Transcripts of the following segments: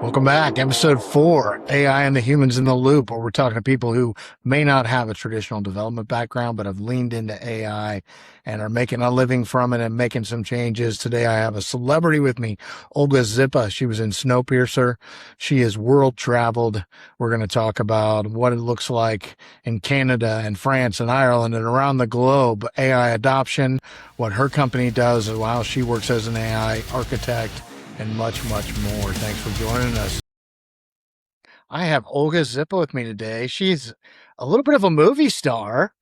Welcome back. Episode 4, AI and the Humans in the Loop, where we're talking to people who may not have a traditional development background, but have leaned into AI and are making a living from it and making some changes. Today, I have a celebrity with me, Olga Zippa. She was in Snowpiercer. She is world traveled. We're going to talk about what it looks like in Canada and France and Ireland and around the globe, AI adoption, what her company does, and how she works as an AI architect, and much, much more. Thanks for joining us. I have Olga Zippa with me today. She's a little bit of a movie star.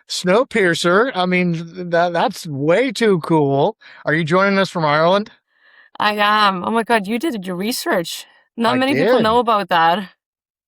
Snowpiercer. I mean, that's way too cool. Are you joining us from Ireland? I am. Oh my God, you did your research. Not I many people know did. about that.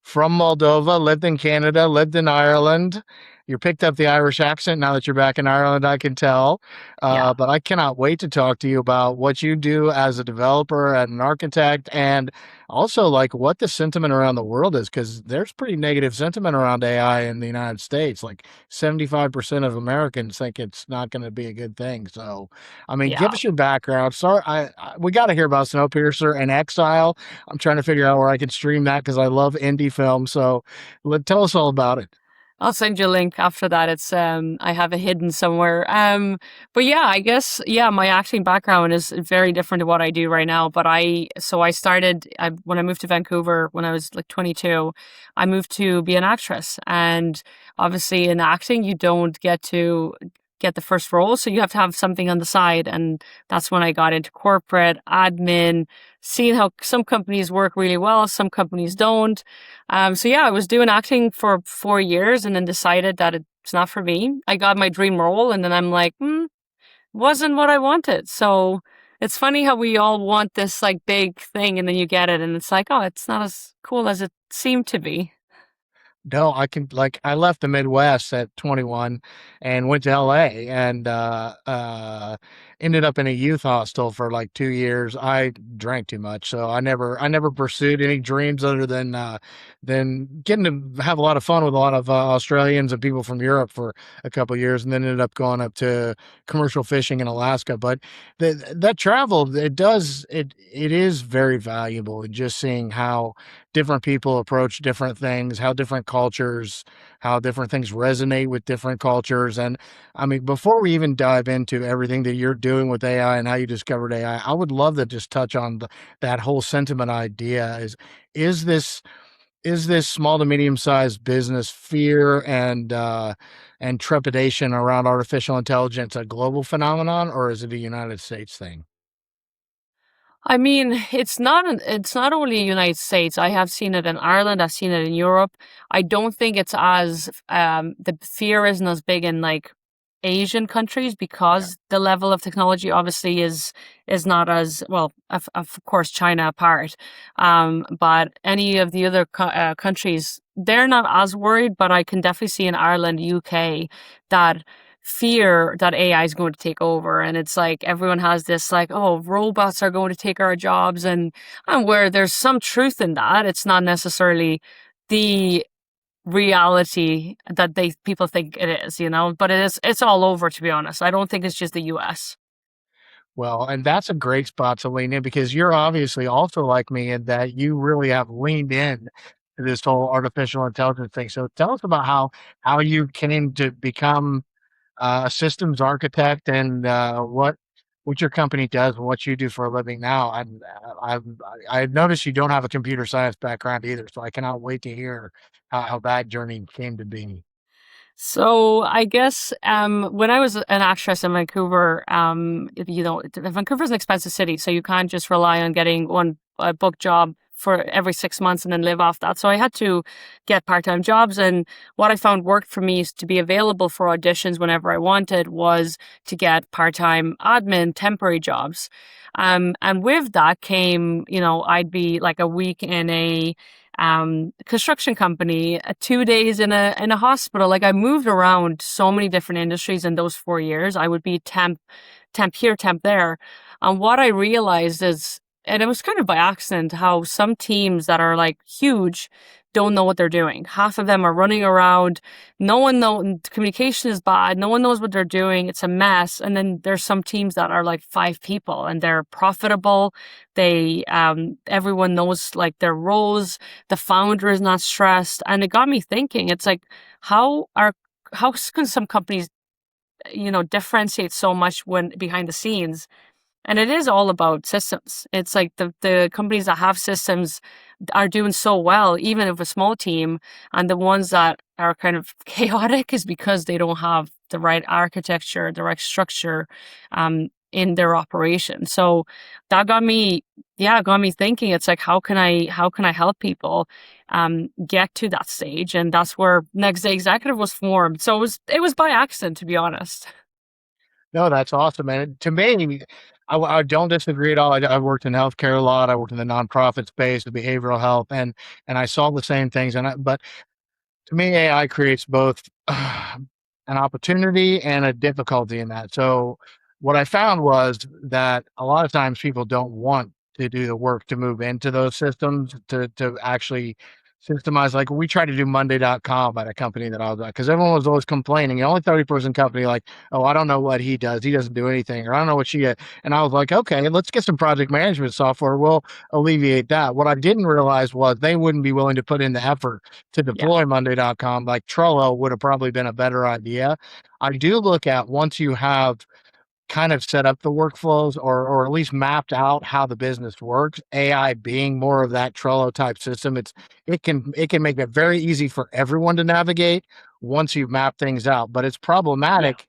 From Moldova, lived in Canada, lived in Ireland. You picked up the Irish accent now that you're back in Ireland, I can tell. Yeah. But I cannot wait to talk to you about what you do as a developer and an architect, and also like what the sentiment around the world is, because there's pretty negative sentiment around AI in the United States. Like 75% of Americans think it's not going to be a good thing. So, I mean, give Yeah. us your background. Sorry, we got to hear about Snowpiercer and Exile. I'm trying to figure out where I can stream that because I love indie films. So tell us all about it. I'll send you a link after that. It's I have it hidden somewhere. But yeah, I guess my acting background is very different to what I do right now. But I started when I moved to Vancouver when I was like 22. I moved to be an actress, and obviously in acting you don't get to get the first role, so you have to have something on the side, and that's when I got into corporate admin, seeing how some companies work really well, some companies don't. So yeah, I was doing acting for 4 years and then decided that it's not for me. I got my dream role and then I'm like, wasn't what I wanted. So it's funny how we all want this like big thing and then you get it and it's like, oh, it's not as cool as it seemed to be. No, I left the Midwest at 21 and went to LA and ended up in a youth hostel for like 2 years. I drank too much, so I never pursued any dreams other than getting to have a lot of fun with a lot of Australians and people from Europe for a couple of years, and then ended up going up to commercial fishing in Alaska. But that travel, it is very valuable in just seeing how different people approach different things, how different cultures, how different things resonate with different cultures. And I mean, before we even dive into everything that you're doing with AI and how you discovered AI, I would love to just touch on that whole sentiment idea. Is this is this small to medium sized business fear and trepidation around artificial intelligence a global phenomenon, or is it a United States thing? I mean, it's not only United States. I have seen it in Ireland. I've seen it in Europe. I don't think it's as the fear isn't as big in like Asian countries because the level of technology obviously is not as well. Of course, China apart, but any of the other countries they're not as worried. But I can definitely see in Ireland, UK, that fear that AI is going to take over. And it's like everyone has this like, oh, robots are going to take our jobs. And where there's some truth in that, it's not necessarily the reality that they people think it is, but it's all over, to be honest. I don't think it's just the US. Well, and that's a great spot to lean in because you're obviously also like me in that you really have leaned in to this whole artificial intelligence thing. So tell us about how you came to become a systems architect and what your company does and what you do for a living now. And I noticed you don't have a computer science background either, so I cannot wait to hear how that journey came to be. So I guess when I was an actress in Vancouver, Vancouver's an expensive city, so you can't just rely on getting one book job for every 6 months and then live off that. So I had to get part-time jobs, and what I found worked for me is to be available for auditions whenever I wanted was to get part-time admin temporary jobs. And with that came, I'd be like a week in a construction company, 2 days in a hospital. Like I moved around so many different industries in those 4 years. I would be temp here, temp there. And what I realized is, and it was kind of by accident, how some teams that are like huge, don't know what they're doing. Half of them are running around. No one know communication is bad. No one knows what they're doing. It's a mess. And then there's some teams that are like 5 people and they're profitable. They everyone knows like their roles. The founder is not stressed. And it got me thinking, it's like how can some companies, differentiate so much when behind the scenes? And it is all about systems. It's like the companies that have systems are doing so well, even if a small team, and the ones that are kind of chaotic is because they don't have the right architecture, the right structure in their operation. So that got me thinking. It's like how can I help people get to that stage? And that's where NextDay Executive was formed. So it was by accident, to be honest. No, that's awesome, man. To me, I don't disagree at all. I worked in healthcare a lot. I worked in the nonprofit space, the behavioral health, and I saw the same things. But to me, AI creates both an opportunity and a difficulty in that. So what I found was that a lot of times people don't want to do the work to move into those systems to actually systemize. Like we tried to do Monday.com at a company that I was at because everyone was always complaining. The only 30-person company, like, oh, I don't know what he does. He doesn't do anything, or I don't know what she is. And I was like, okay, let's get some project management software. We'll alleviate that. What I didn't realize was they wouldn't be willing to put in the effort to Yeah, deploy Monday.com. Like Trello would have probably been a better idea. I do look at once you have kind of set up the workflows or at least mapped out how the business works, AI being more of that Trello type system, it can make it very easy for everyone to navigate once you map things out. But it's yeah, problematic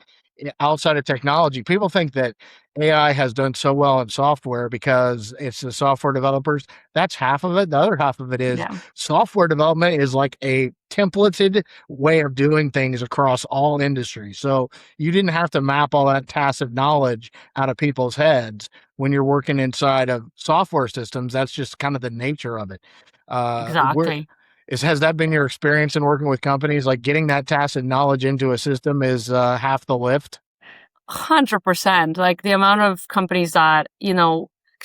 outside of technology. People think that AI has done so well in software because it's the software developers. That's half of it. The other half of it is yeah, software development is like a templated way of doing things across all industries. So you didn't have to map all that tacit knowledge out of people's heads when you're working inside of software systems. That's just kind of the nature of it. Where exactly. has that been your experience in working with companies? Like getting that tacit knowledge into a system is half the lift. 100%. Like the amount of companies that,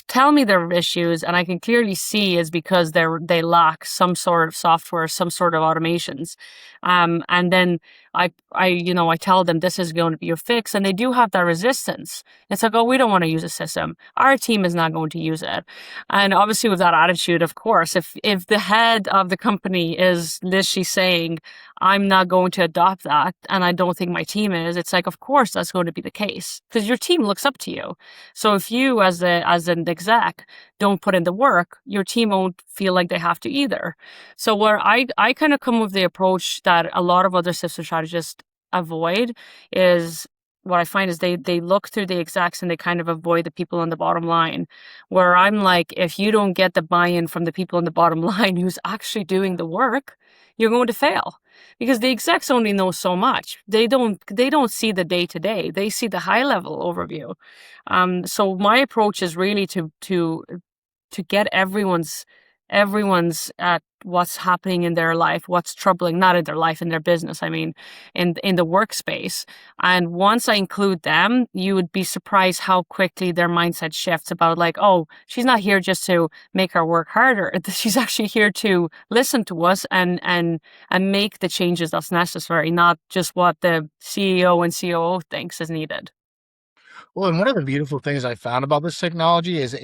tell me their issues and I can clearly see is because they lack some sort of software, some sort of automations. And then I tell them this is going to be your fix and they do have that resistance. It's like, oh, we don't want to use a system. Our team is not going to use it. And obviously with that attitude, of course, if the head of the company is literally saying, I'm not going to adopt that, and I don't think my team is, it's like, of course, that's going to be the case because your team looks up to you. So if you, as an exec, don't put in the work, your team won't feel like they have to either. So where I kind of come with the approach that a lot of other system strategists avoid is what I find is they look through the execs and they kind of avoid the people on the bottom line. Where I'm like, if you don't get the buy-in from the people on the bottom line who's actually doing the work, you're going to fail because the execs only know so much. They don't see the day to day. They see the high level overview. So my approach is really to get everyone's at what's happening in their life, what's troubling, not in their life, in their business, I mean, in the workspace. And once I include them, you would be surprised how quickly their mindset shifts about like, oh, she's not here just to make our work harder. She's actually here to listen to us and make the changes that's necessary, not just what the CEO and COO thinks is needed. Well, and one of the beautiful things I found about this technology is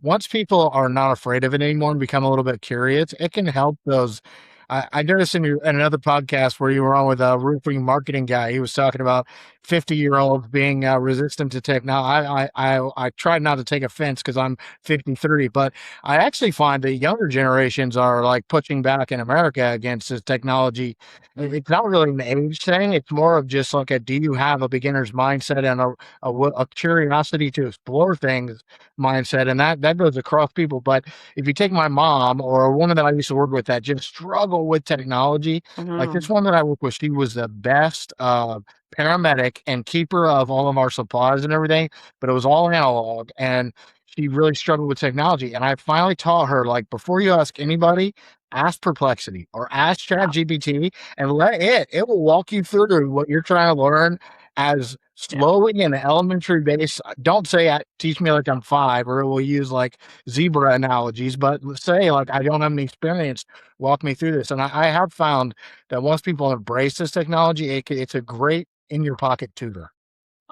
once people are not afraid of it anymore and become a little bit curious, it can help those. I noticed in another podcast where you were on with a roofing marketing guy, he was talking about 50-year-olds being resistant to technology. I tried not to take offense because I'm 53, but I actually find the younger generations are like pushing back in America against this technology. It's not really an age thing. It's more of just like do you have a beginner's mindset and a curiosity to explore things mindset, and that goes across people. But if you take my mom or a woman that I used to work with that just struggle with technology, like this Mhm. one that I work with, she was the best paramedic and keeper of all of our supplies and everything, but it was all analog, and she really struggled with technology. And I finally taught her, like, before you ask anybody, ask Perplexity or ask Yeah. ChatGPT and let it will walk you through what you're trying to learn. as Yeah. slowly in an elementary base. Don't say teach me like I'm 5, or we'll use like zebra analogies, but say like I don't have any experience. Walk me through this. And I have found that once people embrace this technology, it's a great in your pocket tutor.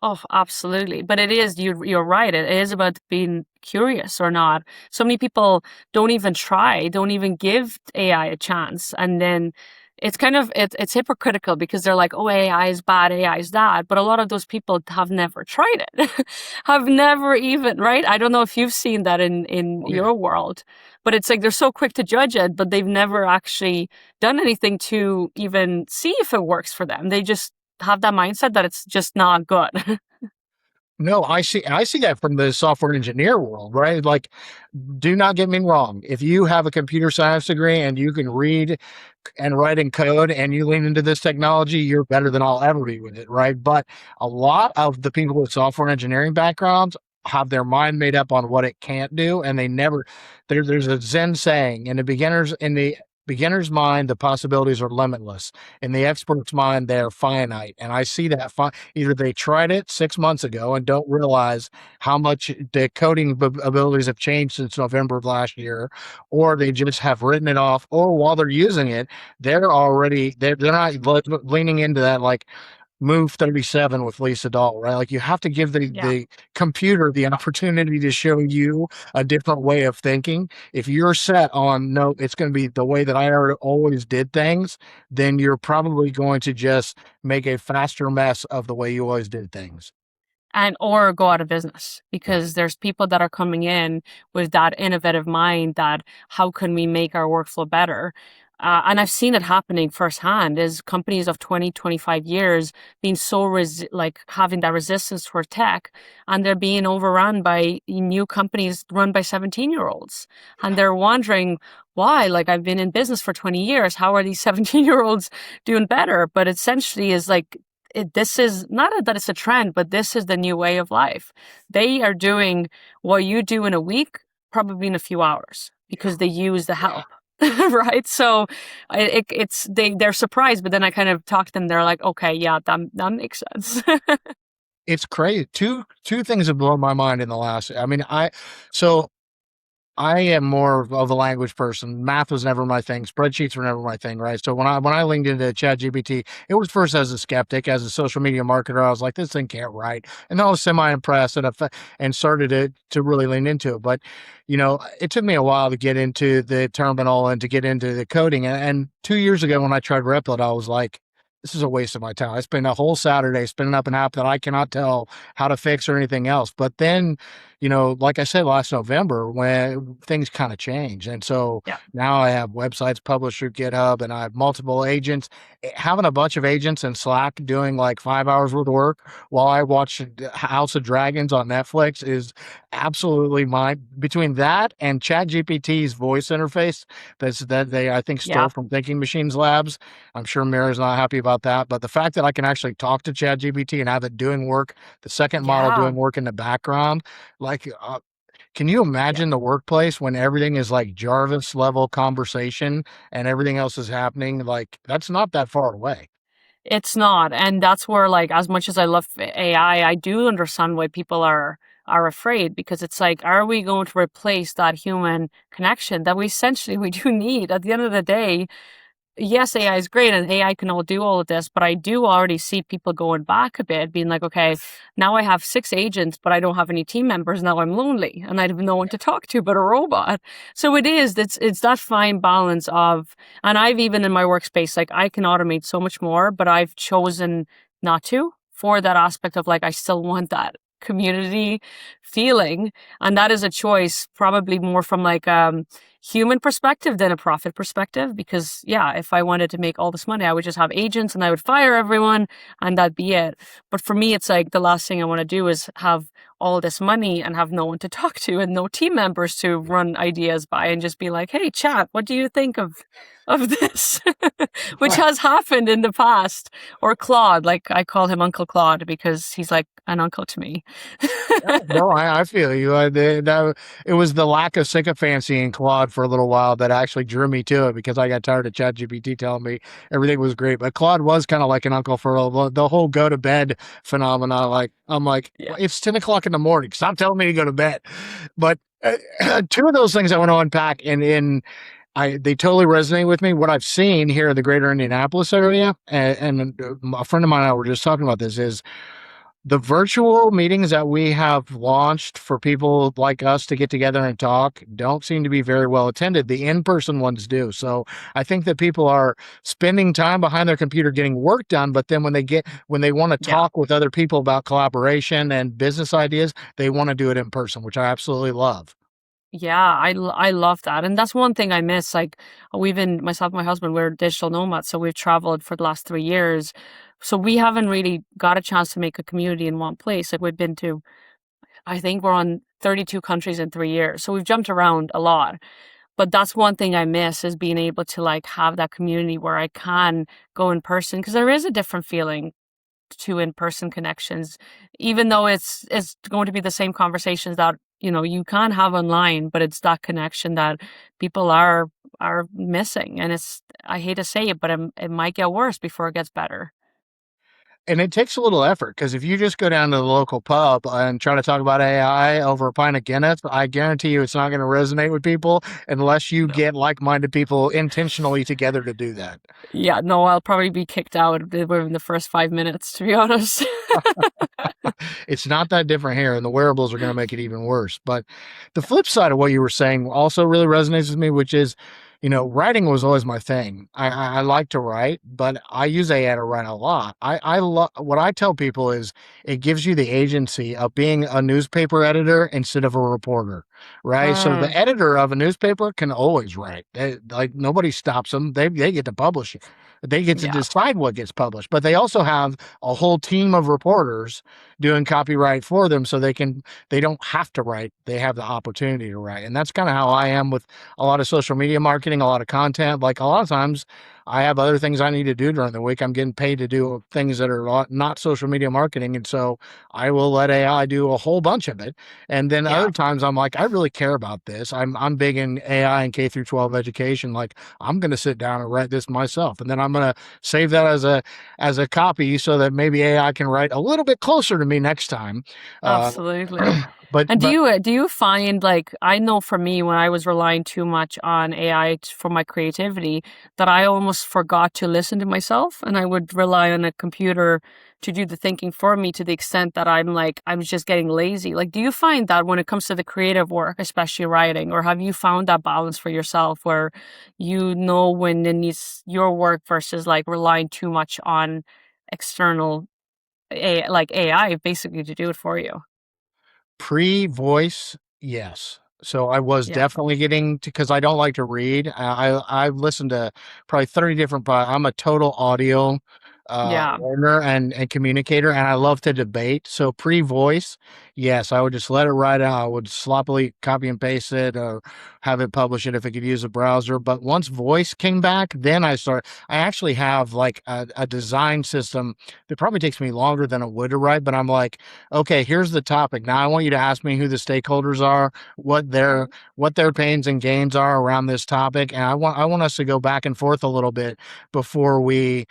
Oh, absolutely. But it is, you're right. It is about being curious or not. So many people don't even try, don't even give AI a chance. And then it's kind of it's hypocritical because they're like, oh, AI is bad, AI is that. But a lot of those people have never tried it. Have never even, right? I don't know if you've seen that in Oh yeah. your world, but it's like they're so quick to judge it, but they've never actually done anything to even see if it works for them. They just have that mindset that it's just not good. No, I see that from the software engineer world, right? Like, do not get me wrong. If you have a computer science degree and you can read and writing code and you lean into this technology, you're better than I'll ever be with it, right? But a lot of the people with software engineering backgrounds have their mind made up on what it can't do, and they never. There's a Zen saying in the beginner's mind, the possibilities are limitless. In the expert's mind, they're finite. And I see that either they tried it 6 months ago and don't realize how much the coding abilities have changed since November of last year, or they just have written it off, or while they're using it, they're not leaning into that like move 37 with Lisa Dahl, right? Like you have to give the Yeah. the computer the opportunity to show you a different way of thinking. If you're set on no, it's going to be the way that I always did things, then you're probably going to just make a faster mess of the way you always did things. And or go out of business Yeah. because there's people that are coming in with that innovative mind that how can we make our workflow better. And I've seen it happening firsthand is companies of 20, 25 years being so like having that resistance for tech, and they're being overrun by new companies run by 17-year-olds. And they're wondering why, like I've been in business for 20 years, how are these 17-year-olds doing better? But essentially is like this is not that it's a trend, but this is the new way of life. They are doing what you do in a week, probably in a few hours because they use the Yeah. help. Right. So they're surprised, but then I kind of talk to them. They're like, okay, yeah, that makes sense. It's crazy. Two things have blown my mind in the last. I mean, so I am more of a language person. Math was never my thing. Spreadsheets were never my thing, right? So when I linked into ChatGPT, it was first as a skeptic, as a social media marketer. I was like, this thing can't write, and I was semi impressed and started to really lean into it. But it took me a while to get into the terminal and to get into the coding. And 2 years ago, when I tried Replit, I was like, this is a waste of my time. I spent a whole Saturday spinning up an app that I cannot tell how to fix or anything else. But then like I said last November, when things kind of changed. And so Yeah. now I have websites published through GitHub and I have multiple agents. Having a bunch of agents in Slack doing like 5 hours worth of work while I watch House of Dragons on Netflix is absolutely mine. Between that and ChatGPT's voice interface that they, I think, stole Yeah. from Thinking Machines Labs. I'm sure Mira's not happy about that. But the fact that I can actually talk to ChatGPT and have it doing work, the second model Yeah. doing work in the background, like, can you Yeah. imagine the workplace when everything is like Jarvis level conversation and everything else is happening? Like, that's not that far away. It's not. And that's where like as much as I love AI, I do understand why people are afraid because it's like, are we going to replace that human connection that we essentially we do need at the end of the day? Yes, AI is great and AI can all do all of this, but I do already see people going back a bit, being like, okay, now I have 6 agents, but I don't have any team members. Now I'm lonely and I have no one to talk to but a robot. So it's that fine balance of, and I've even in my workspace, like I can automate so much more, but I've chosen not to for that aspect of like, I still want that community feeling. And that is a choice probably more from like, human perspective than a profit perspective because yeah, if I wanted to make all this money I would just have agents and I would fire everyone and that'd be it. But for me it's like the last thing I want to do is have all this money and have no one to talk to and no team members to run ideas by and just be like, hey, chat, what do you think of this? Which has happened in the past. Or Claude, like I call him Uncle Claude because he's like an uncle to me. No, I feel you. It was the lack of sycophancy in Claude for a little while that actually drew me to it because I got tired of ChatGPT telling me everything was great. But Claude was kind of like an uncle for the whole go to bed phenomenon. Like, I'm like, Yeah. well, it's 10 o'clock in the morning. Stop telling me to go to bed. But two of those things I want to unpack, and they totally resonate with me. What I've seen here in the greater Indianapolis area, and a friend of mine and I were just talking about this, is the virtual meetings that we have launched for people like us to get together and talk don't seem to be very well attended. The in-person ones do. So I think that people are spending time behind their computer getting work done, but then when they want to Yeah. talk with other people about collaboration and business ideas, they want to do it in person, which I absolutely love. Yeah, I love that. And that's one thing I miss. Like we've been, myself and my husband, we're digital nomads. So we've traveled for the last 3 years. So we haven't really got a chance to make a community in one place. Like we've been to, I think we're on 32 countries in 3 years. So we've jumped around a lot. But that's one thing I miss is being able to like have that community where I can go in person because there is a different feeling to in-person connections, even though it's going to be the same conversations that you can have online, but it's that connection that people are missing, and I hate to say it, but it might get worse before it gets better. And it takes a little effort because if you just go down to the local pub and try to talk about AI over a pint of Guinness, I guarantee you it's not going to resonate with people unless you No. get like-minded people intentionally together to do that. Yeah, no, I'll probably be kicked out within the first 5 minutes, to be honest. It's not that different here, and the wearables are going to make it even worse. But the flip side of what you were saying also really resonates with me, which is, writing was always my thing. I like to write, but I use AI to write a lot. I love what I tell people is it gives you the agency of being a newspaper editor instead of a reporter, right? So the Mm, editor of a newspaper can always write. Like nobody stops them. They get to publish it. They get to yeah, decide what gets published, but they also have a whole team of reporters doing copyright for them so they don't have to write, they have the opportunity to write. And that's kind of how I am with a lot of social media marketing, a lot of content. Like a lot of times I have other things I need to do during the week. I'm getting paid to do things that are not social media marketing, and so I will let AI do a whole bunch of it. And then yeah, other times I'm like, I really care about this. I'm big in AI and K through 12 education. Like I'm going to sit down and write this myself, and then I'm going to save that as a copy so that maybe AI can write a little bit closer to me next time. Uh, absolutely. but And but do you find like I know for me when I was relying too much on AI for my creativity that I almost forgot to listen to myself and I would rely on a computer to do the thinking for me to the extent that I'm just getting lazy. Like do you find that when it comes to the creative work, especially writing, or have you found that balance for yourself where you know when it needs your work versus like relying too much on external like AI basically to do it for you? Pre-voice, yes. So I was Yeah. definitely getting to because I don't like to read. I've listened to probably 30 different I'm a total audio Yeah. learner and communicator, and I love to debate. So pre-voice, yes, I would just let it write out. I would sloppily copy and paste it or have it publish it if it could use a browser. But once voice came back, then I actually have like a design system that probably takes me longer than it would to write, but I'm like, okay, here's the topic. Now I want you to ask me who the stakeholders are, what their pains and gains are around this topic, and I want us to go back and forth a little bit before we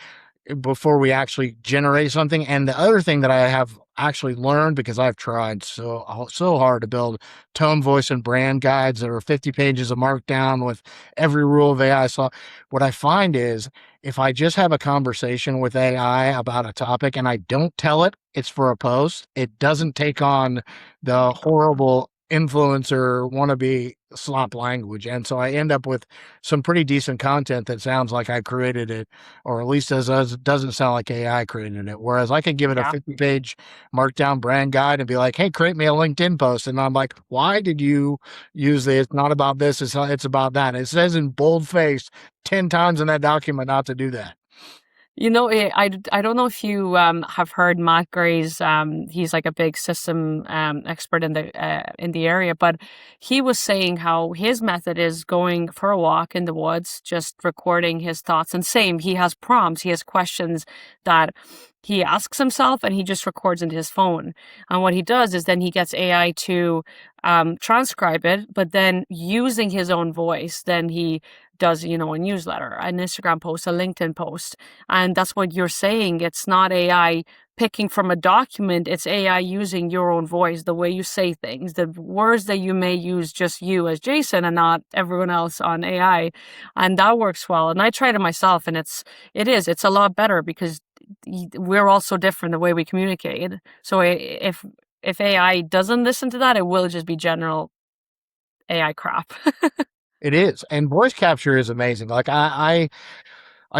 actually generate something. And the other thing that I have actually learned because I've tried so hard to build tone, voice, and brand guides that are 50 pages of markdown with every rule of AI. So what I find is if I just have a conversation with AI about a topic and I don't tell it it's for a post, it doesn't take on the horrible influencer wannabe slop language. And so I end up with some pretty decent content that sounds like I created it, or at least doesn't sound like AI created it. Whereas I could give it a Yeah. 50-page markdown brand guide and be like, "Hey, create me a LinkedIn post," and I'm like, "Why did you use this? It's not about this. It's about that." It says in bold face 10 times in that document not to do that. I don't know if you have heard Matt Gray's. He's like a big system expert in the area, but he was saying how his method is going for a walk in the woods, just recording his thoughts. And same, he has prompts, he has questions that he asks himself, and he just records into his phone. And what he does is then he gets AI to transcribe it, but then using his own voice, then he does, a newsletter, an Instagram post, a LinkedIn post. And that's what you're saying. It's not AI picking from a document, it's AI using your own voice, the way you say things, the words that you may use just you as Jason and not everyone else on AI. And that works well. And I tried it myself, and it's a lot better because we're all so different the way we communicate. So if AI doesn't listen to that, it will just be general AI crap. It is, and voice capture is amazing. Like I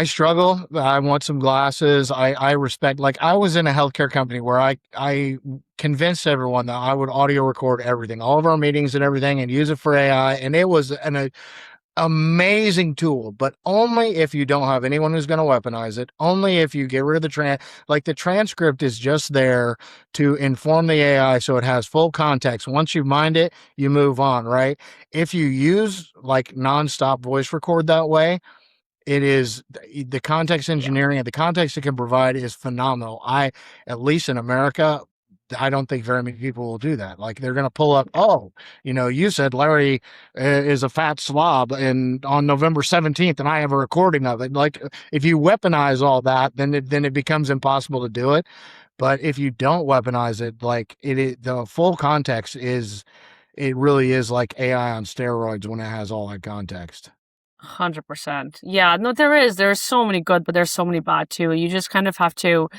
struggle. I want some glasses. I respect. Like I was in a healthcare company where I convinced everyone that I would audio record everything, all of our meetings and everything, and use it for AI. And it was an amazing tool, but only if you don't have anyone who's going to weaponize it. Only if you get rid of the transcript is just there to inform the AI so it has full context. Once you mind it, you move on, right? If you use like nonstop voice record that way, it is the context Yeah. engineering and the context it can provide is phenomenal. At least in America, I don't think very many people will do that. Like they're going to pull up, oh, you said Larry is a fat slob and on November 17th, and I have a recording of it. Like if you weaponize all that, then it becomes impossible to do it. But if you don't weaponize it, like the full context it really is like AI on steroids when it has all that context. 100%. Yeah, no, there's so many good, but there's so many bad too. You just kind of have to,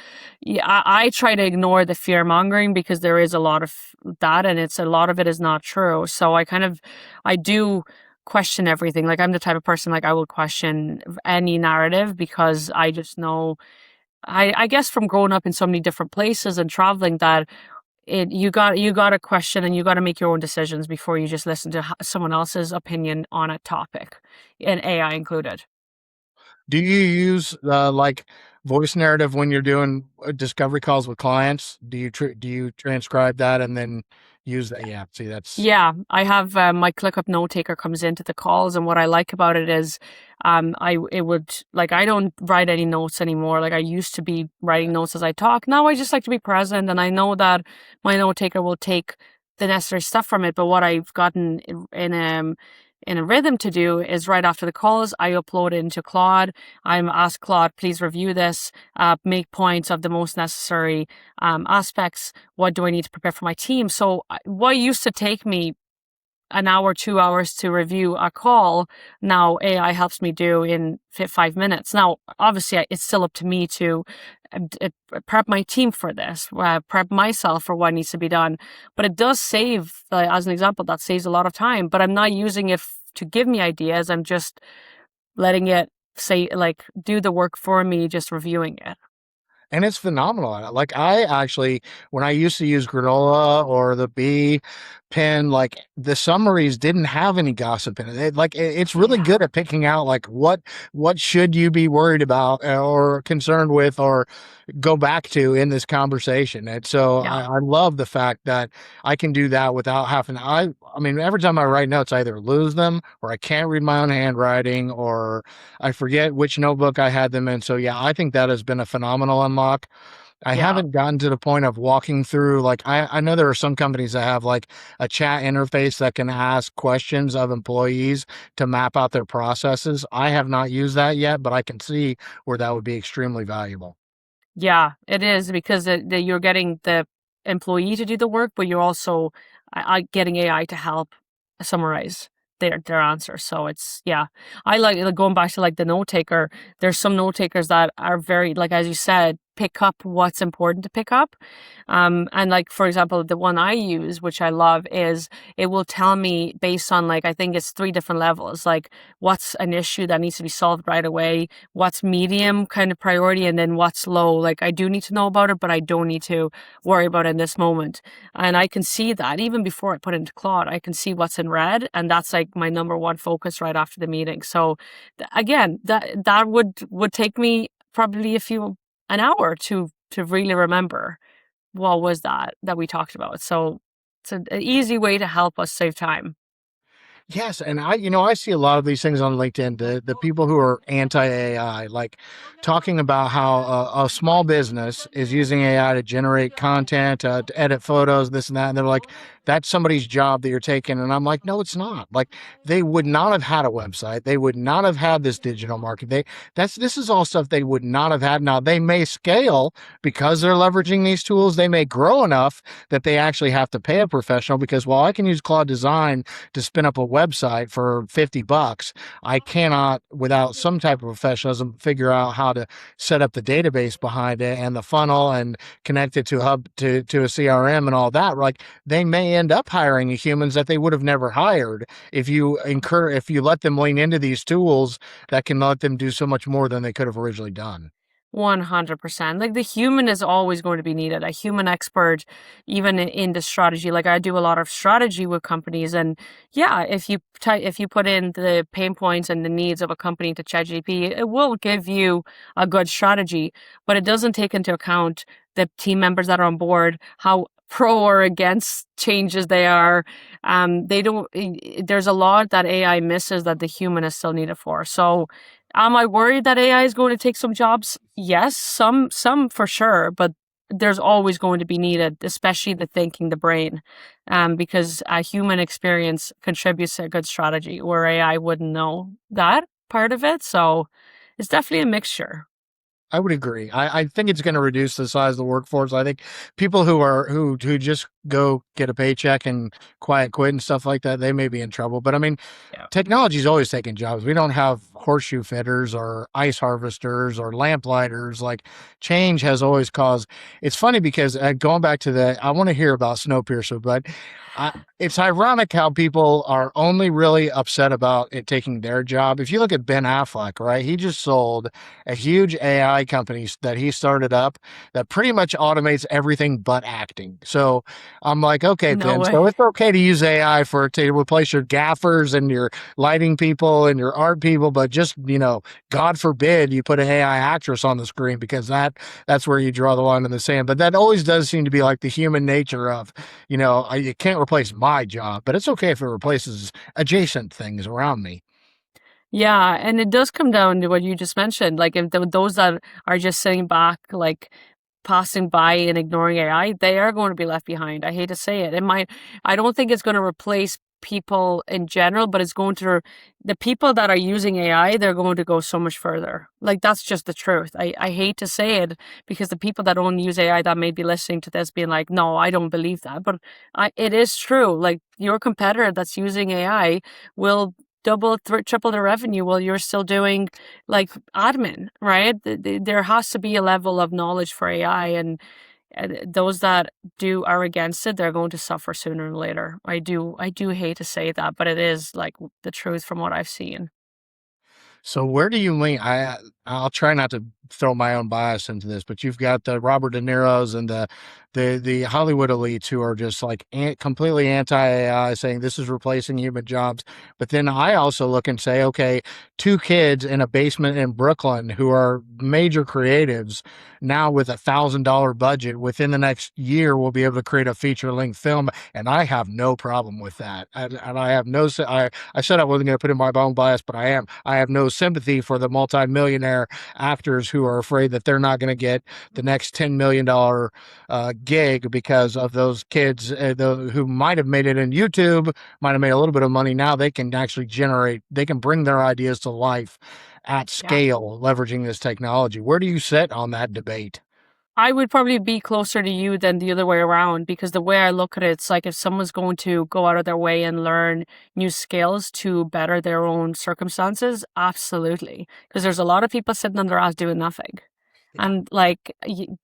yeah, I try to ignore the fear mongering because there is a lot of that, and a lot of it is not true. So I do question everything. Like I'm the type of person, like I will question any narrative because I just know, I guess from growing up in so many different places and traveling, that you got to question, and you got to make your own decisions before you just listen to someone else's opinion on a topic, and AI included. Do you use like voice narrative when you're doing discovery calls with clients? Do you transcribe that and then use that? Yeah, see, that's Yeah, I have my ClickUp note taker comes into the calls, and what I like about it is, I it would like I don't write any notes anymore. Like I used to be writing notes as I talk. Now I just like to be present, and I know that my note taker will take the necessary stuff from it. But what I've gotten in a rhythm to do is right after the calls, I upload it into Claude. I'm ask Claude, please review this, make points of the most necessary aspects. What do I need to prepare for my team? So what used to take me an hour, 2 hours to review a call, now AI helps me do in 5 minutes. Now, obviously, it's still up to me to prep my team for this, prep myself for what needs to be done. But it does save, as an example, that saves a lot of time. But I'm not using it to give me ideas. I'm just letting it say, like, do the work for me, just reviewing it. and it's phenomenal. Like I actually, when I used to use Granola or the Bee pen, like the summaries didn't have any gossip in it. It's really Yeah. good at picking out like what should you be worried about or concerned with or go back to in this conversation. And so Yeah. I love the fact that I can do that without having I mean, every time I write notes, I either lose them or I can't read my own handwriting or I forget which notebook I had them in. So yeah, I think that has been a phenomenal unlock. I Yeah. haven't gotten to the point of walking through, like, I know there are some companies that have like a chat interface that can ask questions of employees to map out their processes. I have not used that yet, but I can see where that would be extremely valuable. Yeah, it is because you're getting the employee to do the work, but you're also getting AI to help summarize their answer. So it's, yeah, I like going back to like the note taker. There's some note takers that are very, like as you said, pick up what's important to pick up. And like for example, the one I use, which I love, is it will tell me based on, like, I think it's three different levels, like what's an issue that needs to be solved right away, what's medium kind of priority, and then what's low. Like I do need to know about it, but I don't need to worry about it in this moment. And I can see that even before I put it into Claude, I can see what's in red, and that's like my number one focus right after the meeting. So again, that would take me probably an hour to really remember what was that we talked about. So it's an easy way to help us save time. Yes, and I see a lot of these things on LinkedIn. The people who are anti AI, like talking about how a small business is using AI to generate content, to edit photos, this and that, and they're like, "That's somebody's job that you're taking." And I'm like, "No, it's not. Like, they would not have had a website. They would not have had this digital marketing. This is all stuff they would not have had. Now they may scale because they're leveraging these tools. They may grow enough that they actually have to pay a professional because while I can use Claude Design to spin up a website for $50, I cannot, without some type of professionalism, figure out how to set up the database behind it and the funnel and connect it to to a CRM and all that. Like, they may end up hiring humans that they would have never hired if you let them lean into these tools that can let them do so much more than they could have originally done. 100%. Like the human is always going to be needed, a human expert, even in the strategy. Like I do a lot of strategy with companies, and yeah, if you put in the pain points and the needs of a company to ChatGPT, it will give you a good strategy, but it doesn't take into account the team members that are on board, how pro or against changes they are. They don't. There's a lot that AI misses that the human is still needed for. So am I worried that AI is going to take some jobs? Yes, some for sure, but there's always going to be needed, especially the thinking, the brain, because a human experience contributes to a good strategy where AI wouldn't know that part of it. So it's definitely a mixture. I would agree. I think it's going to reduce the size of the workforce. I think people who just go get a paycheck and quiet quit and stuff like that, they may be in trouble. But I mean, Yeah. technology's always taking jobs. We don't have horseshoe fitters or ice harvesters or lamplighters. Like, change has always caused. It's funny because going back to I want to hear about Snowpiercer, but it's ironic how people are only really upset about it taking their job. If you look at Ben Affleck, right, he just sold a huge AI company that he started up that pretty much automates everything but acting. So I'm like, okay, No Ben, way. so it's okay to use AI to replace your gaffers and your lighting people and your art people, but just, God forbid you put an AI actress on the screen because that's where you draw the line in the sand. But that always does seem to be like the human nature of, you can't replace my job, but it's okay if it replaces adjacent things around me. Yeah, and it does come down to what you just mentioned. Like if those that are just sitting back, like passing by and ignoring AI, they are going to be left behind. I hate to say it. I don't think it's going to replace people in general, but the people that are using AI, they're going to go so much further. Like that's just the truth. I hate to say it because the people that don't use AI that may be listening to this being like, no, I don't believe that. But it is true. Like your competitor that's using AI will double, triple the revenue while you're still doing like admin, right? There has to be a level of knowledge for AI, and those that are against it, they're going to suffer sooner or later. I do hate to say that, but it is like the truth from what I've seen. So where do you lean? I'll try not to throw my own bias into this, but you've got the Robert De Niro's and the Hollywood elites who are just like completely anti AI, saying this is replacing human jobs. But then I also look and say, okay, two kids in a basement in Brooklyn who are major creatives now with $1,000 budget within the next year will be able to create a feature length film, and I have no problem with that. And I have no. I said I wasn't going to put in my own bias, but I am. I have no sympathy for the multimillionaire actors who are afraid that they're not going to get the next $10 million gig because of those kids who might have made it in YouTube, might have made a little bit of money. Now they can actually they can bring their ideas to life at Yeah. scale, leveraging this technology. Where do you sit on that debate? I would probably be closer to you than the other way around because the way I look at it, it's like if someone's going to go out of their way and learn new skills to better their own circumstances, absolutely. Because there's a lot of people sitting on their ass doing nothing. Yeah. And like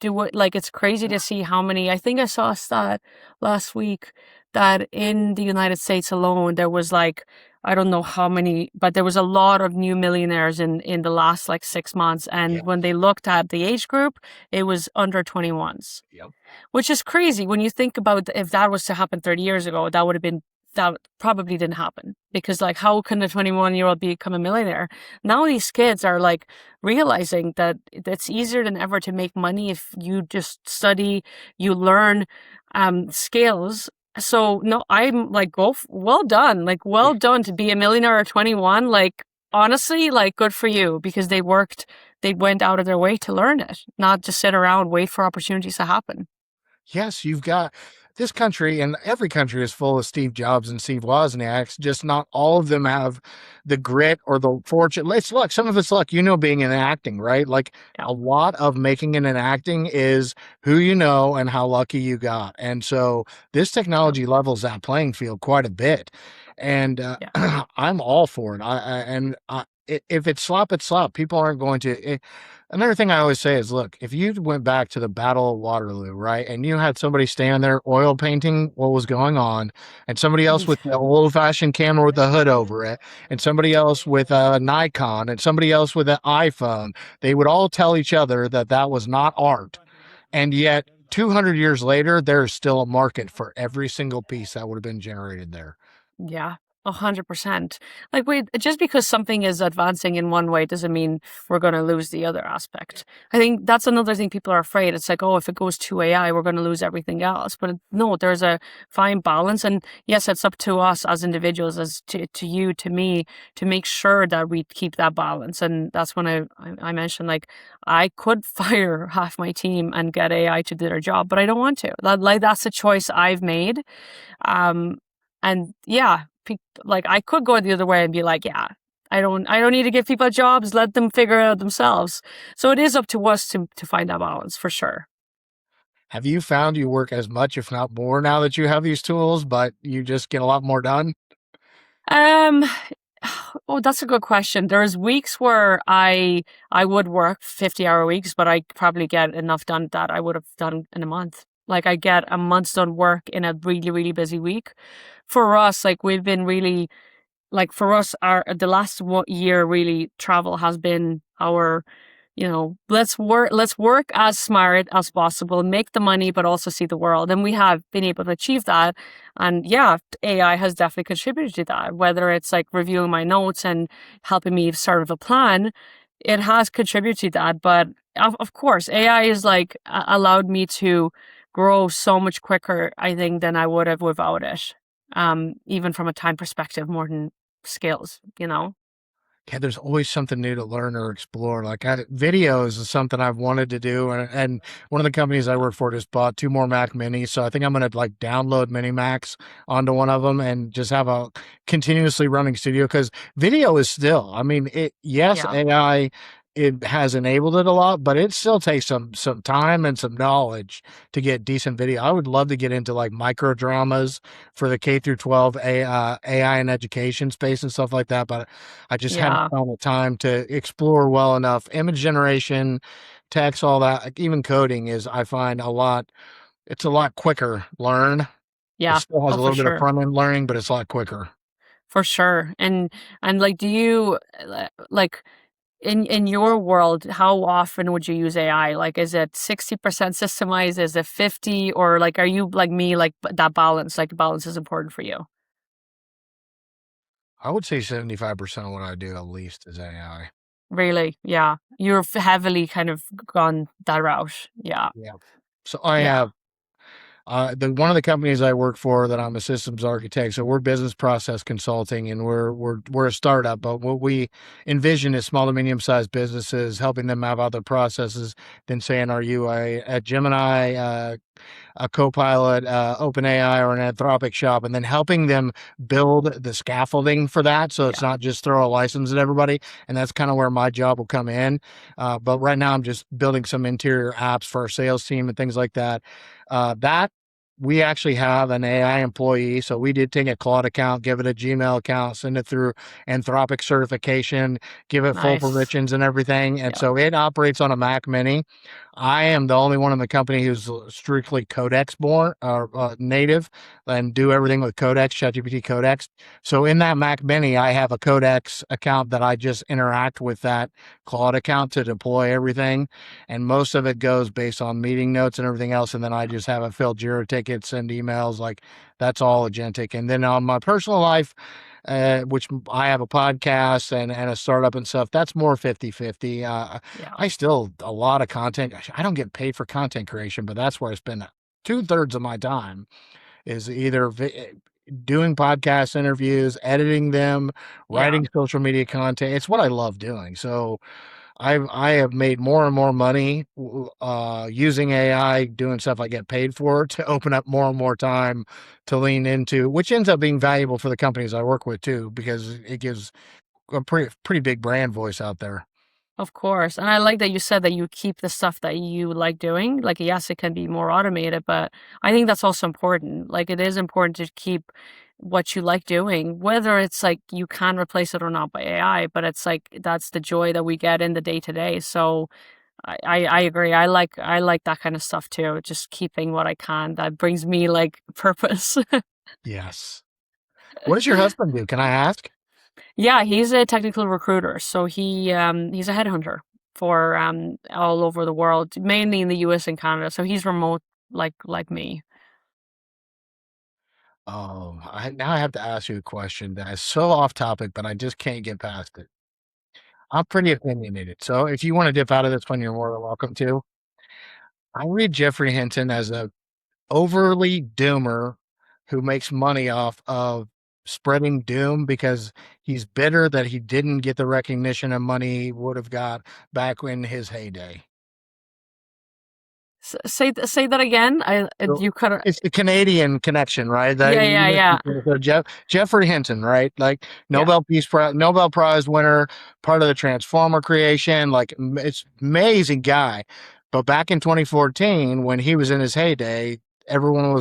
do it like it's crazy to see how many. I think I saw a stat last week that in the United States alone there was like I don't know how many, but there was a lot of new millionaires in the last like 6 months. Yeah. And when they looked at the age group, it was under 21s, Yep. which is crazy when you think about if that was to happen 30 years ago, that would have been that probably didn't happen because like how can a 21-year-old become a millionaire? Now these kids are like realizing that it's easier than ever to make money if you just study, you learn skills. So no, I'm like, well done, like well done to be a millionaire at 21. Like honestly, like good for you because they went out of their way to learn it, not just sit around wait for opportunities to happen. Yes, you've got this country, and every country is full of Steve Jobs and Steve Wozniaks. Just not all of them have the grit or the fortune. It's luck. Some of it's luck, being in acting, right? Like Yeah, a lot of making it in acting is who you know and how lucky you got. And so this yeah, technology levels that playing field quite a bit. And yeah, I'm all for it. If it's slop, it's slop. People aren't going to. Another thing I always say is, look, if you went back to the Battle of Waterloo, right, and you had somebody stand there oil painting what was going on, and somebody else with the old-fashioned camera with the hood over it, and somebody else with a Nikon, and somebody else with an iPhone, they would all tell each other that that was not art. And yet, 200 years later, there is still a market for every single piece that would have been generated there. yeah, 100%. Like, wait, just because something is advancing in one way doesn't mean we're going to lose the other aspect. I think that's another thing people are afraid. It's like, oh, if it goes to AI, we're going to lose everything else. But no, there's a fine balance. And yes, it's up to us as individuals, as to you, to me, to make sure that we keep that balance. And that's when I mentioned, like, I could fire half my team and get AI to do their job, but I don't want to. Like, that's a choice I've made. Um, and yeah, like I could go the other way and be like, yeah, I don't need to give people jobs. Let them figure it out themselves. So it is up to us to find that balance for sure. Have you found you work as much, if not more, now that you have these tools, but you just get a lot more done? Um, oh, that's a good question. There's weeks where I would work 50-hour weeks, but I probably get enough done that I would have done in a month. Like I get a month's done work in a really, really busy week. For us, like we've been really like for us our the last year really travel has been our let's work as smart as possible, make the money but also see the world, and we have been able to achieve that. And yeah, AI has definitely contributed to that, whether it's like reviewing my notes and helping me sort of a plan. It has contributed to that, but of course AI is like allowed me to grow so much quicker, I think, than I would have without it, even from a time perspective more than skills. Yeah, there's always something new to learn or explore. Like videos is something I've wanted to do, and one of the companies I work for just bought two more Mac Minis, so I think I'm gonna like download Mini Macs onto one of them and just have a continuously running studio because video is still. I mean, yes, Yeah, AI it has enabled it a lot, but it still takes some time and some knowledge to get decent video. I would love to get into like micro dramas for the K through 12 AI and education space and stuff like that, but I just haven't yeah, found the time to explore well enough. Image generation, text, all that, like even coding is, I find it's a lot quicker learn. It yeah. still has Oh, a for little bit of sure. front end learning, but it's a lot quicker. For sure. And like, do you like in your world, how often would you use AI? Like, is it 60% systemized? Is it 50? Or like, are you like me, like that balance? Like, balance is important for you. I would say 75% of what I do at least is AI. Really? Yeah. You're heavily kind of gone that route. Yeah. Yeah. So I Yeah. have the one of the companies I work for that I'm a systems architect. So we're business process consulting, and we're a startup. But what we envision is small to medium sized businesses, helping them map out their processes, then saying, "Are you a Gemini a Copilot, OpenAI, or an Anthropic shop, and then helping them build the scaffolding for that. So it's Yeah. not just throw a license at everybody. And that's kind of where my job will come in. But right now, I'm just building some interior apps for our sales team and things like that. That we actually have an AI employee. So we did take a Claude account, give it a Gmail account, send it through Anthropic certification, give it full Nice. permissions and everything. And Yeah. so it operates on a Mac Mini. I am the only one in the company who's strictly Codex born or native and do everything with Codex, ChatGPT Codex. So in that Mac Mini, I have a Codex account that I just interact with that Claude account to deploy everything. And most of it goes based on meeting notes and everything else. And then I just have it fill Jira, take tickets and emails, like that's all agentic. And then on my personal life, which I have a podcast and a startup and stuff, that's more 50-50. Yeah, I still, a lot of content. I don't get paid for content creation, but that's where I spend 2/3 of my time is either doing podcast interviews, editing them, yeah. writing social media content. It's what I love doing. So I have made more and more money using AI, doing stuff I get paid for to open up more and more time to lean into, which ends up being valuable for the companies I work with too, because it gives a pretty big brand voice out there. Of course. And I like that you said that you keep the stuff that you like doing. Like, yes, it can be more automated, but I think that's also important. Like, it is important to keep what you like doing, whether it's like you can replace it or not by AI, but it's like that's the joy that we get in the day to day. So I agree. I like that kind of stuff too. Just keeping what I can. That brings me like purpose. Yes. What does your husband do? Can I ask? Yeah, he's a technical recruiter, so he's a headhunter for all over the world, mainly in the US and Canada. So he's remote like me. Oh, now I have to ask you a question that is so off topic, but I just can't get past it. I'm pretty opinionated, so if you want to dip out of this one, you're more than welcome to. I read Jeffrey Hinton as a overly doomer who makes money off of spreading doom because he's bitter that he didn't get the recognition and money he would have got back in his heyday. Say that again. So You kind of it's the Canadian connection, right? That yeah you yeah yeah mentioned, so Jeffrey Hinton, right? Like yeah. Nobel Prize winner, part of the Transformer creation. Like it's amazing guy. But back in 2014, when he was in his heyday, everyone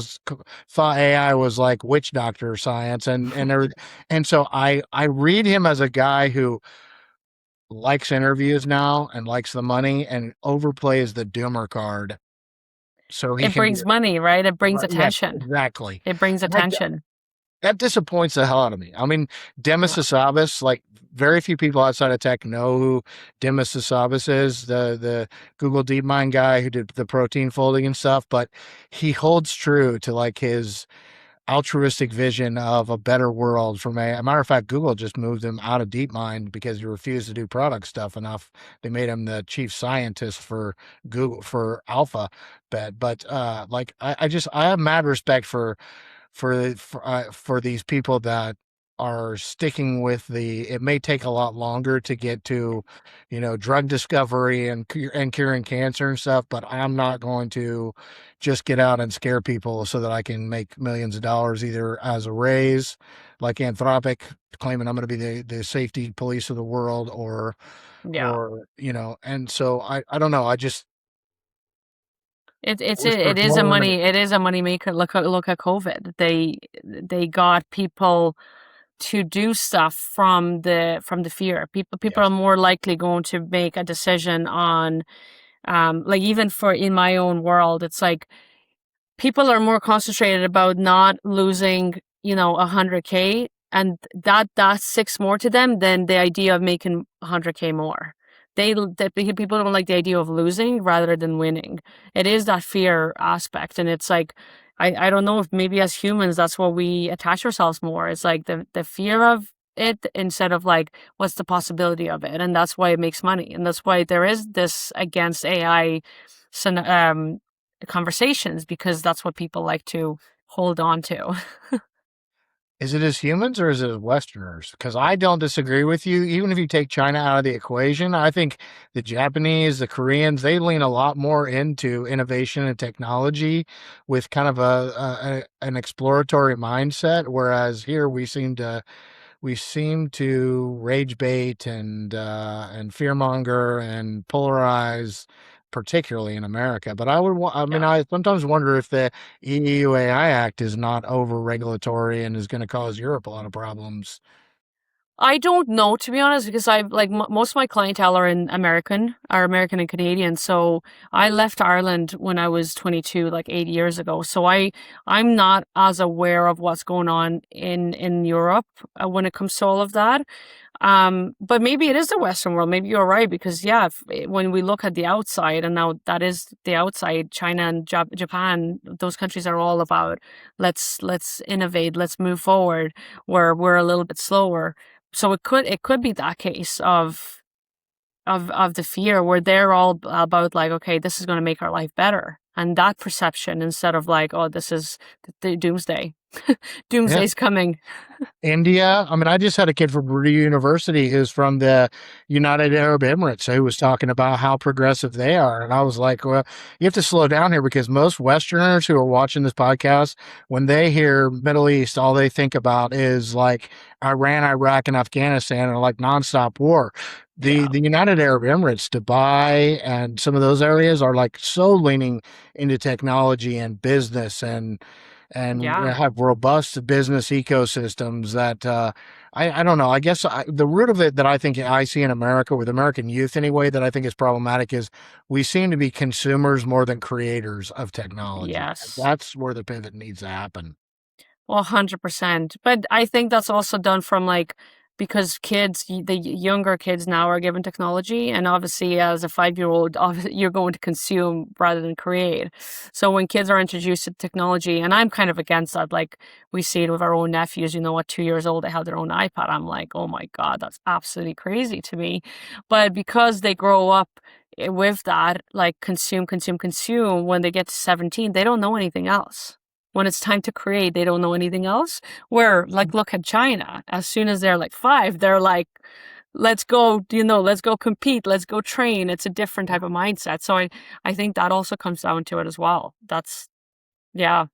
thought AI was like witch doctor science, and so I read him as a guy who likes interviews now and likes the money and overplays the doomer card so he It can be. brings money, right? It brings Right, yes, attention. exactly. It brings That attention. that disappoints the hell out of me. I mean, Demis Yeah. Hassabis, like very few people outside of tech know who Demis Hassabis is, the Google DeepMind guy who did the protein folding and stuff, but he holds true to like his altruistic vision of a better world for me. As a matter of fact, Google just moved him out of DeepMind because he refused to do product stuff enough. They made him the chief scientist for Google for Alpha. But like I have mad respect for these people that are sticking with the. It may take a lot longer to get to, drug discovery and curing cancer and stuff, but I'm not going to just get out and scare people so that I can make millions of dollars either as a raise, like Anthropic claiming I'm going to be the safety police of the world, Yeah. and so I don't know. I just wish there It was is a more women. money maker. Look at COVID. They got people to do stuff from the fear. People are Yes. more likely going to make a decision on like even for in my own world, it's like people are more concentrated about not losing, 100K, and that sticks more to them than the idea of making 100K more. People don't like the idea of losing rather than winning. It is that fear aspect, and it's like I don't know if maybe as humans that's what we attach ourselves more. It's like the fear of it instead of like what's the possibility of it, and that's why it makes money, and that's why there is this against AI conversations because that's what people like to hold on to. Is it as humans or is it as Westerners? Because I don't disagree with you. Even if you take China out of the equation, I think the Japanese, the Koreans, they lean a lot more into innovation and technology with kind of an exploratory mindset. Whereas here we seem to rage bait and fearmonger and polarize, particularly in America. But I mean, Yeah. I sometimes wonder if the EUAI Act is not over regulatory and is going to cause Europe a lot of problems. I don't know, to be honest, because I've like most of my clientele are American and Canadian. So I left Ireland when I was 22, like 8 years ago. So I'm not as aware of what's going on in Europe when it comes to all of that. But maybe it is the Western world. Maybe you're right because yeah, when we look at the outside, and now that is the outside, China and Japan, those countries are all about let's innovate, let's move forward. Where we're a little bit slower. So it could be that case of the fear where they're all about like, okay, this is going to make our life better, and that perception instead of like, oh, this is the doomsday. Yeah. Doomsday's coming. India. I mean, I just had a kid from Purdue University who's from the United Arab Emirates who was talking about how progressive they are. And I was like, well, you have to slow down here because most Westerners who are watching this podcast, when they hear Middle East, all they think about is like Iran, Iraq, and Afghanistan and like nonstop war. The Yeah, the United Arab Emirates, Dubai, and some of those areas are like so leaning into technology and business and yeah. have robust business ecosystems that I don't know. I guess the root of it that I think I see in America with American youth anyway that I think is problematic is we seem to be consumers more than creators of technology. And Yes. that's where the pivot needs to happen. Well, 100%. But I think that's also done from like because the younger kids now are given technology, and obviously as a 5-year-old, you're going to consume rather than create. So when kids are introduced to technology, and I'm kind of against that, like we see it with our own nephews, at 2 years old, they have their own iPad. I'm like, oh my God, that's absolutely crazy to me. But because they grow up with that, like consume, consume, consume, when they get to 17, they don't know anything else. When it's time to create, they don't know anything else. Where, like, look at China. As soon as they're like 5, they're like, let's go, let's go compete, let's go train. It's a different type of mindset. So I think that also comes down to it as well. Yeah,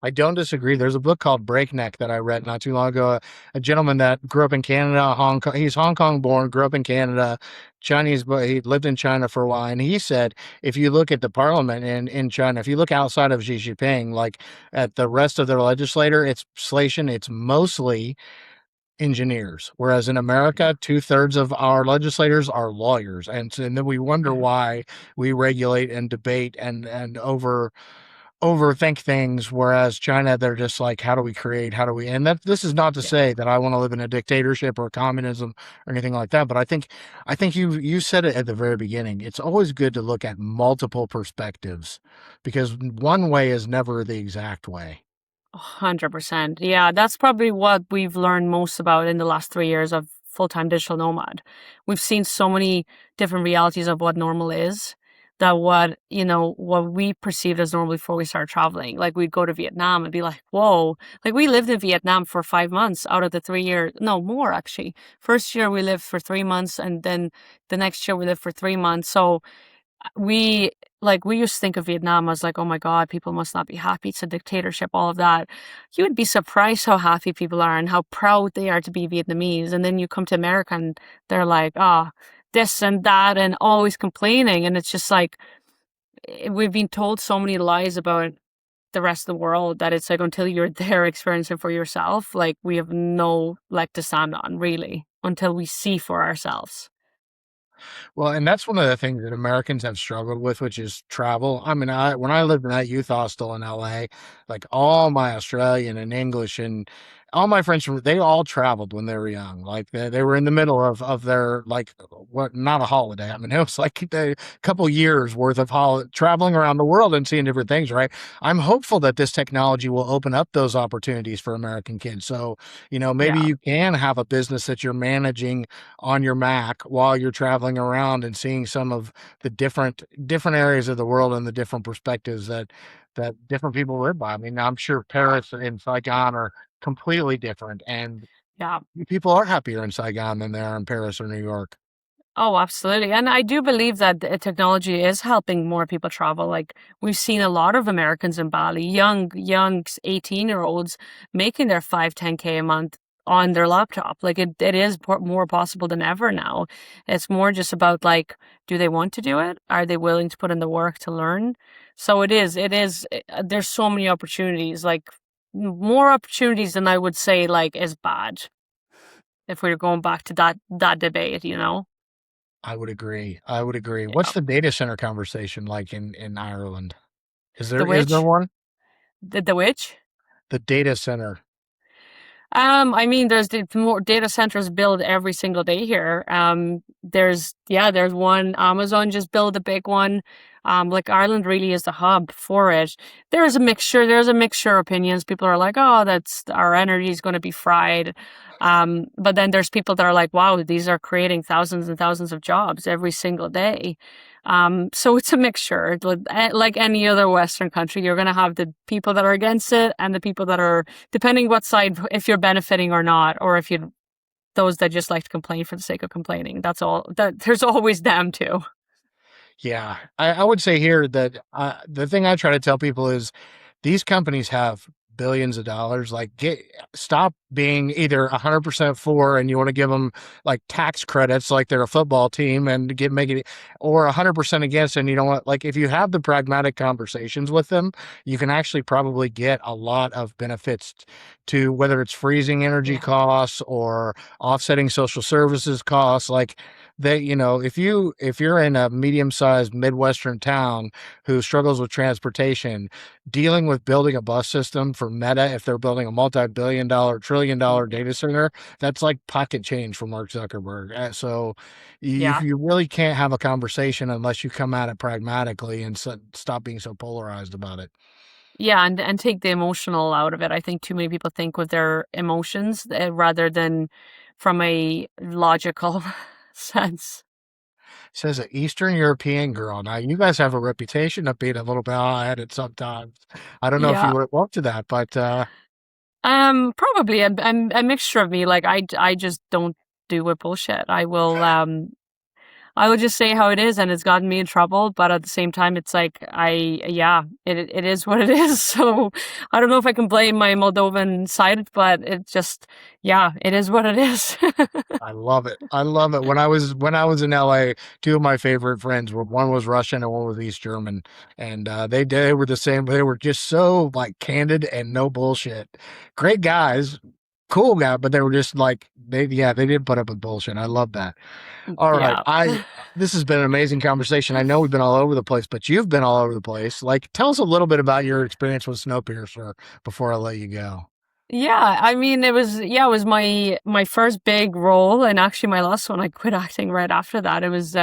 I don't disagree. There's a book called Breakneck that I read not too long ago. A gentleman that grew up in Canada, Hong Kong. He's Hong Kong born, grew up in Canada, Chinese, but he lived in China for a while. And he said, if you look at the parliament in China, if you look outside of Xi Jinping, like at the rest of their legislation, it's mostly engineers. Whereas in yeah, America, 2/3 of our legislators are lawyers. And then we wonder yeah, why we regulate and debate and overthink things, whereas China, they're just like, how do we create, how do we, and that this is not to yeah. say that I want to live in a dictatorship or communism or anything like that, but I think you said it at the very beginning. It's always good to look at multiple perspectives because one way is never the exact way. 100%. Yeah, that's probably what we've learned most about in the last 3 years of full-time digital nomad. We've seen so many different realities of what normal is that what we perceived as normal before we started traveling. Like we'd go to Vietnam and be like, whoa, like we lived in Vietnam for 5 months out of the 3 years, no more actually. First year we lived for 3 months, and then the next year we lived for 3 months. So we we used to think of Vietnam as like, oh my God, people must not be happy. It's a dictatorship, all of that. You would be surprised how happy people are and how proud they are to be Vietnamese. And then you come to America and they're like, ah, this and that and always complaining. And it's just like we've been told so many lies about the rest of the world that it's like until you're there experiencing for yourself, like we have no leg to stand on really until we see for ourselves. Well, and that's one of the things that Americans have struggled with, which is travel. I mean, when I lived in that youth hostel in LA, like all my Australian and English and all my friends from they all traveled when they were young. Like they were in the middle of their like what not a holiday. I mean, it was like a couple years worth of traveling around the world and seeing different things, right? I'm hopeful that this technology will open up those opportunities for American kids. So, maybe Yeah. you can have a business that you're managing on your Mac while you're traveling around and seeing some of the different areas of the world and the different perspectives that different people live by. I mean, I'm sure Paris and Saigon are completely different, and Yeah. people are happier in Saigon than they are in Paris or New York. Oh, absolutely. And I do believe that the technology is helping more people travel. Like we've seen a lot of Americans in Bali, young 18-year-olds making their 5, 10K a month on their laptop. Like it is more possible than ever now. It's more just about like, do they want to do it? Are they willing to put in the work to learn? So there's so many opportunities, like more opportunities than I would say like is bad if we are going back to that debate. I would agree. I would agree. What's Yeah. the data center conversation like in Ireland? Is The there which? one? The which? The data center. I mean, there's more data centers built every single day here. There's one. Amazon just built a big one. Like Ireland really is the hub for it. There's a mixture of opinions. People are like, oh, that's our energy is going to be fried. But then there's people that are like, wow, these are creating thousands and thousands of jobs every single day. So it's a mixture. Like any other Western country, you're going to have the people that are against it and the people that are, depending what side, if you're benefiting or not, or if you those that just like to complain for the sake of complaining. That's all. That there's always them too. Yeah, I would say here that the thing I try to tell people is these companies have billions of dollars. Like, stop being either 100% for and you want to give them like tax credits like they're a football team and make it, or 100% against. And you know what? Like, if you have the pragmatic conversations with them, you can actually probably get a lot of benefits to whether it's freezing energy Yeah. costs or offsetting social services costs. Like, if you're in a medium-sized midwestern town who struggles with transportation, dealing with building a bus system for Meta, if they're building a multi-billion dollar, trillion dollar data center, that's like pocket change for Mark Zuckerberg. So Yeah. you really can't have a conversation unless you come at it pragmatically and stop being so polarized about it. Yeah, and take the emotional out of it. I think too many people think with their emotions rather than from a logical sense. Says an Eastern European girl. Now, you guys have a reputation of being a little bit hot-headed sometimes. I don't know if you Yeah. would up to that, but Probably a mixture of me. Like I just don't do with bullshit. I will just say how it is, and it's gotten me in trouble. But at the same time, it's like yeah, it is what it is. So I don't know if I can blame my Moldovan side, but it just, yeah, it is what it is. I love it. I love it. When I was in LA, two of my favorite friends were one was Russian and one was East German, and they were the same. They were just so like candid and no bullshit. Great guys, cool guy, but they were just like they didn't put up with bullshit. I love that. All right, Yeah. I this has been an amazing conversation. I know we've been all over the place, but you've been all over the place. Like, tell us a little bit about your experience with Snowpiercer before I let you go. Yeah, I mean, it was my first big role, and actually my last one. I quit acting right after that. It was,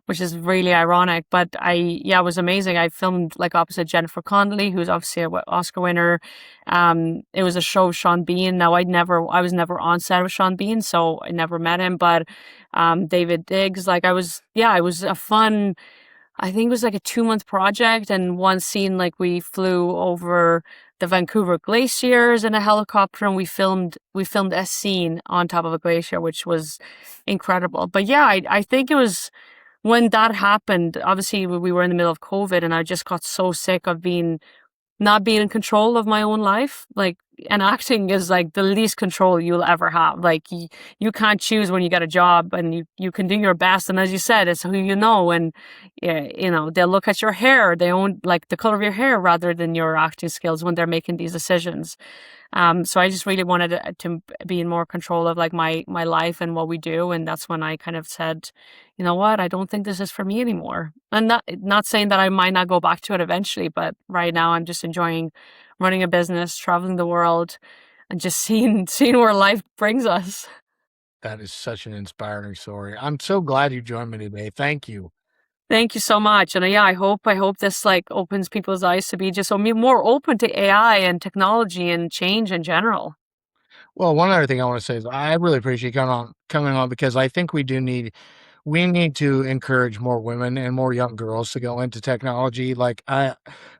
which is really ironic, but yeah, it was amazing. I filmed like opposite Jennifer Connelly, who's obviously a Oscar winner. It was a show with Sean Bean. Now I was never on set with Sean Bean, so I never met him. But David Diggs, like it was a fun. I think it was like a 2 month project, and one scene like we flew over the Vancouver glaciers in a helicopter, and we filmed a scene on top of a glacier, which was incredible. But yeah, I think it was when that happened. Obviously, we were in the middle of COVID, and I just got so sick of being not being in control of my own life. Like, and acting is like the least control you'll ever have. Like, you can't choose when you get a job, and you can do your best. And as you said, it's who you know. And, yeah, they'll look at your hair. They own like the color of your hair rather than your acting skills when they're making these decisions. So I just really wanted to be in more control of like my life and what we do, and that's when I kind of said, you know what, I don't think this is for me anymore. And not saying that I might not go back to it eventually, but right now I'm just enjoying running a business, traveling the world, and just seeing where life brings us. That is such an inspiring story. I'm so glad you joined me today. Thank you. Thank you so much, and yeah, I hope this like opens people's eyes to be just more open to AI and technology and change in general. Well, one other thing I want to say is I really appreciate you coming on because I think we need to encourage more women and more young girls to go into technology. Like,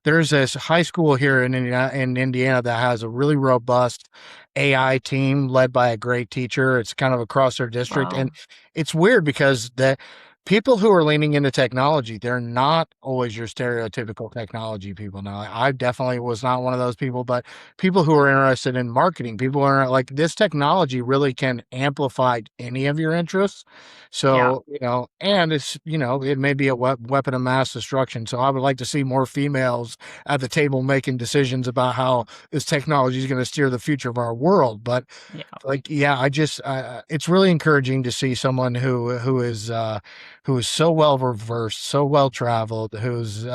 there's this high school here in Indiana that has a really robust AI team led by a great teacher. It's kind of across their district, and Wow. it's weird because the people who are leaning into technology, they're not always your stereotypical technology people. Now, I definitely was not one of those people, but people who are interested in marketing, people who are like this technology really can amplify any of your interests. Yeah. So, and it's, it may be a weapon of mass destruction. So I would like to see more females at the table making decisions about how this technology is going to steer the future of our world. But Yeah. like, yeah, it's really encouraging to see someone who is so well versed, so well traveled, who's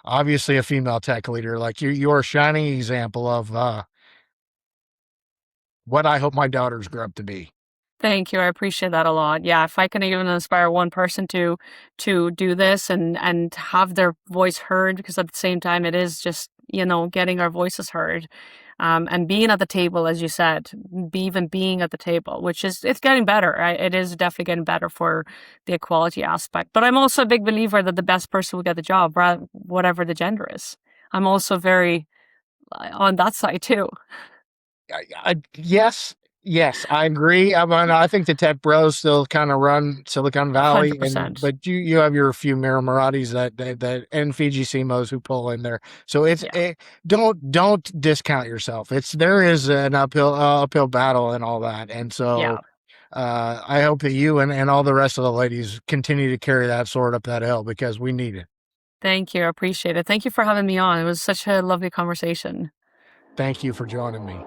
obviously a female tech leader. Like, you're a shining example of what I hope my daughters grow up to be. Thank you. I appreciate that a lot. Yeah, if I can even inspire one person to do this and have their voice heard, because at the same time it is just, getting our voices heard. And being at the table, as you said, even being at the table, which is it's getting better. It is definitely getting better for the equality aspect. But I'm also a big believer that the best person will get the job, whatever the gender is. I'm also very on that side too. Yes, yes, I agree. I think the tech bros still kind of run Silicon Valley, and 100%. but you have your few Miramoratis that and Fiji Simos who pull in there. So Yeah. don't discount yourself. There is an uphill battle and all that, and Yeah. so I hope that you and all the rest of the ladies continue to carry that sword up that hill because we need it. Thank you. I appreciate it. Thank you for having me on. It was such a lovely conversation. Thank you for joining me.